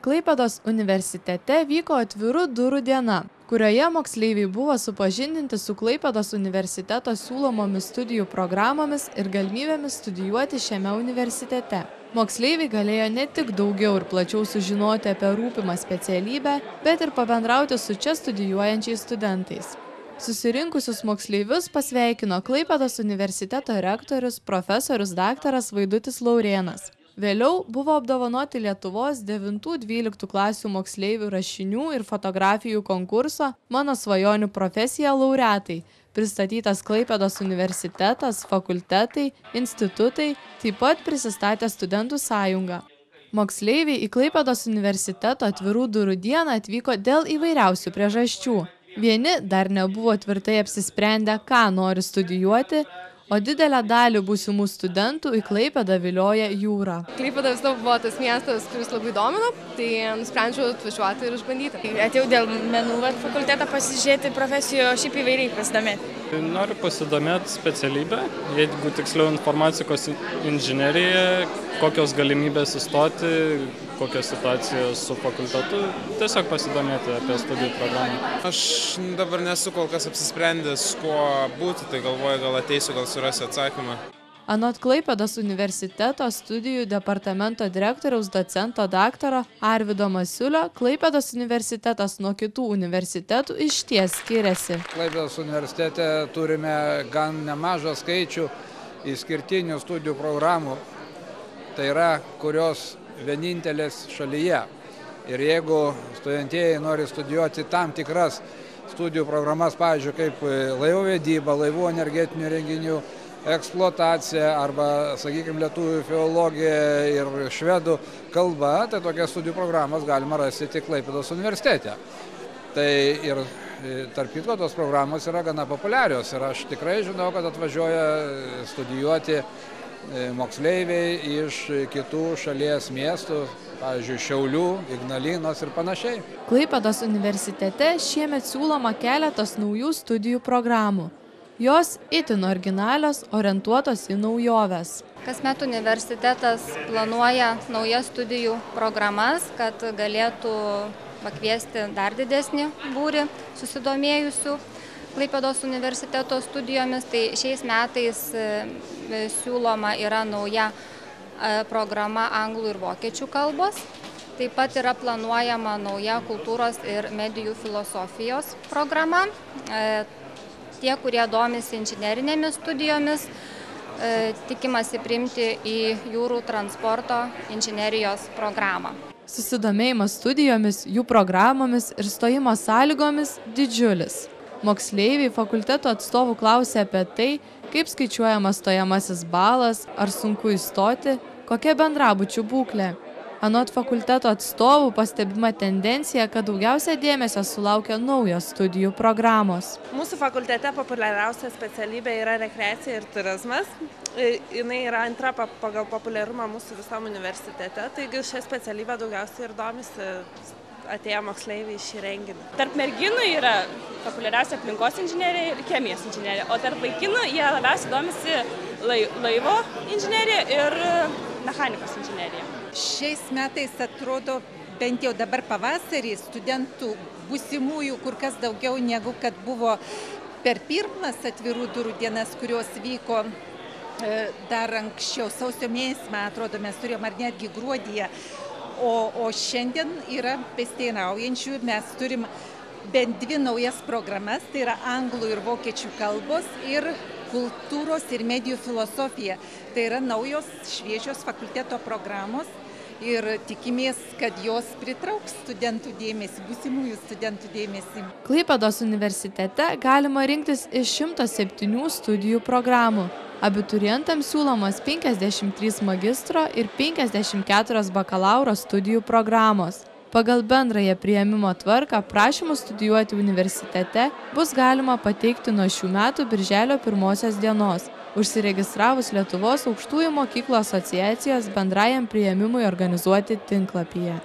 Klaipėdos universitete vyko atvirų durų diena, kurioje moksleiviai buvo supažindinti su Klaipėdos universiteto siūlomomis studijų programomis ir galimybėmis studijuoti šiame universitete. Moksleiviai galėjo ne tik daugiau ir plačiau sužinoti apie rūpimą specialybę, bet ir pabendrauti su čia studijuojančiais studentais. Susirinkusius moksleivius pasveikino Klaipėdos universiteto rektorius profesorius daktaras Vaidutis Laurėnas. Vėliau buvo apdovanoti Lietuvos 9–12 klasių moksleivių rašinių ir fotografijų konkurso Mano svajonių profesija laureatai, pristatytas Klaipėdos universitetas, fakultetai, institutai, taip pat prisistatė studentų sąjunga. Moksleiviai į Klaipėdos universiteto atvirų durų dieną atvyko dėl įvairiausių priežasčių. Vieni dar nebuvo tvirtai apsisprendę, ką nori studijuoti, o didelę dalį būsimų studentų į Klaipėdą vilioja jūra. Klaipėda visada buvo tas miestas, kuris labai domino, tai nusprendžiau atvažiuoti ir išbandyti. Atėjau dėl menų fakultetą pasižiūrėti profesijų, šiaip įvairiai pasidomėti. Noriu pasidomėti specialybę, jeigu tiksliau informatikos inžinerija, kokios galimybės įstoti, kokios situacijos su fakultetu, tiesiog pasidomėti apie studijų programą. Aš dabar nesu kol kas apsisprendęs, kuo būti, tai galvoju, gal ateisiu, gal surasiu atsakymą. Anot Klaipėdos universiteto studijų departamento direktoriaus docento daktaro Arvydo Masiulio, Klaipėdos universitetas nuo kitų universitetų išties skiriasi. Klaipėdos universitete turime gan nemažą skaičių išskirtinių studijų programų, tai yra, kurios vienintelės šalyje. Ir jeigu stojantieji nori studijuoti tam tikras studijų programas, pavyzdžiui, kaip laivų vedyba, laivų energetinių renginių, eksploatacija arba, sakykime, lietuvių filologija ir švedų kalba, tai tokias studijų programas galima rasti tik Klaipėdos universitete. Tai ir tarp kitko tos programos yra gana populiarios ir aš tikrai žinau, kad atvažiuoja studijuoti moksleiviai iš kitų šalies miestų, pavyzdžiui, Šiaulių, Ignalinos ir panašiai. Klaipėdos universitete šiemet siūloma keletas naujų studijų programų. Jos itin originalios, orientuotos į naujoves. Kasmet universitetas planuoja naujas studijų programas, kad galėtų pakviesti dar didesnį būrį susidomėjusių Klaipėdos universiteto studijomis. Tai šiais metais siūloma yra nauja programa anglų ir vokiečių kalbos. Taip pat yra planuojama nauja kultūros ir medijų filosofijos programa. Tie, kurie domisi inžinerinėmis studijomis, tikimasi priimti į jūrų transporto inžinerijos programą. Susidomėjimas studijomis, jų programomis ir stojimo sąlygomis didžiulis. Moksleiviai fakulteto atstovų klausė apie tai, kaip skaičiuojamas stojamasis balas, ar sunku įstoti, kokia bendrabučių būklė. Anot fakulteto atstovų pastebima tendencija, kad daugiausia dėmesio sulaukia naujos studijų programos. Mūsų fakultete populiariausia specialybė yra rekreacija ir turizmas. Jinai yra antra pagal populiarumą mūsų visam universitete, taigi šią specialybę daugiausiai ir domisi atėję moksleiviai į šį renginį. Tarp merginų yra populiariausia aplinkos inžinerija ir chemijos inžinerija, o tarp vaikinų jie labiausiai domisi laivo inžinerija ir mechanikos inžinerija. Šiais metais atrodo, bent jau dabar pavasarį, studentų būsimųjų kur kas daugiau negu kad buvo per pirmas atvirų durų dienas, kurios vyko dar anksčiau, sausio mėnesį, man atrodo, mes turėjom ar netgi gruodyje. O šiandien yra besteiraujančių, mes turim bent dvi naujas programas, tai yra anglų ir vokiečių kalbos ir kultūros ir medijų filosofija. Tai yra naujos šviežios fakulteto programos ir tikimės, kad jos pritrauks studentų dėmesį, būsimųjų studentų dėmesį. Klaipėdos universitete galima rinktis iš 107 studijų programų. Abiturientams siūlomos 53 magistro ir 54 bakalauro studijų programos. Pagal bendrąją priėmimo tvarką prašymus studijuoti universitete bus galima pateikti nuo šių metų birželio 1 dienos, užsiregistravus Lietuvos aukštųjų mokyklų asociacijos bendrajam priėmimui organizuoti tinklapyje.